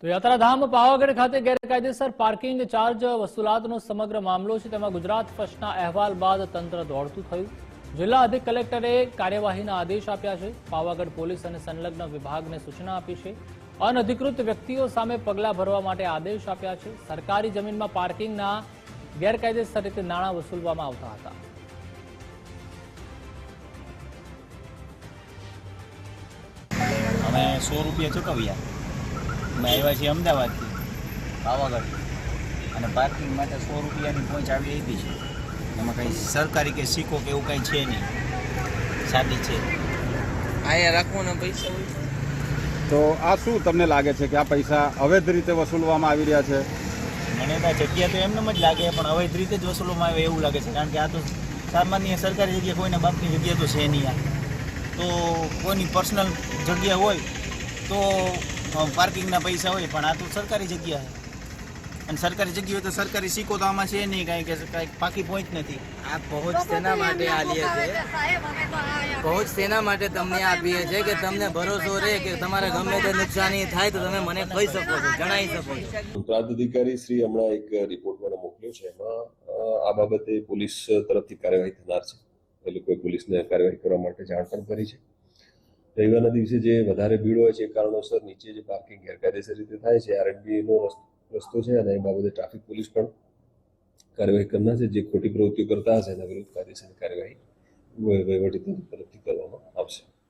તો યાત્રાધામ પાવાગઢ ખાતે ગેરકાયદેસર પાર્કિંગ ચાર્જ વસૂલાતનો સમગ્ર મામલો છે, તેમાં ગુજરાત ફર્સ્ટના અહેવાલ બાદ તંત્ર દોડતું થયું। જિલ્લા અધિક કલેક્ટરે કાર્યવાહીના આદેશ આપ્યા છે। પાવાગઢ પોલીસ અને સંલગ્ન વિભાગને સૂચના આપી છે। અનધિકૃત વ્યક્તિઓ સામે પગલાં ભરવા માટે આદેશ આપ્યા છે। સરકારી જમીનમાં પાર્કિંગના ગેરકાયદેસર રીતે નાણાં વસૂલવામાં આવતા હતા। અમે 100 રૂપિયા ચૂકવ્યા। અમે આવ્યા છીએ અમદાવાદથી પાવાગઢ અને પાર્કિંગ માટે 100 રૂપિયાની પહોંચ આવી હતી છે। એમાં કંઈ સરકારી કે સિક્કો કે એવું કંઈ છે નહીં, સાદી છે। અહીંયા રાખવાના પૈસા હોય તો આ શું તમને લાગે છે કે આ પૈસા અવૈધ રીતે વસૂલવામાં આવી રહ્યા છે? મને તો જગ્યા તો એમને જ લાગે, પણ અવૈધ રીતે જ વસૂલવામાં આવે એવું લાગે છે, કારણ કે આ તો સામાન્ય સરકારી જગ્યા, કોઈના બાપની જગ્યા તો છે નહીં। તો કોઈની પર્સનલ જગ્યા હોય તો પાર્કિંગના પૈસા હોય, પણ આ તો સરકારી જગ્યા છે અને સરકારી જગ્યા હોય તો સરકારી સિક્કો તો આમાં છે નહીં, કાંઈ કે કાંઈ પાકી પહોંચ નથી। આ પહોંચ તેના માટે આલીએ છે, પહોંચ તેના માટે તમને આપીએ છે કે તમને ભરોસો રહે કે તમારે ગમે તે નુકસાની થાય તો તમે મને કહી શકો છો, જણાવી શકો છો। પ્રાંત અધિકારી શ્રી હમણાં એક રિપોર્ટ મને મોકલ્યો છે, એમાં આ બાબતે પોલીસ તરફથી કાર્યવાહી થનાર છે। એ લોકોએ પોલીસને કાર્યવાહી કરવા માટે જાણ પણ કરી છે। રવિવારના દિવસે જે વધારે ભીડ હોય છે એ કારણોસર નીચે જે પાર્કિંગ ગેરકાયદેસર રીતે થાય છે, આરએનબીનો રસ્તો છે, અને એ બાબતે ટ્રાફિક પોલીસ પણ કાર્યવાહી કરનાર છે। જે ખોટી પ્રવૃત્તિઓ કરતા હશે એના વિરુદ્ધ કાયદેસરની કાર્યવાહી વહીવટી તંત્ર તરફથી કરવામાં આવશે।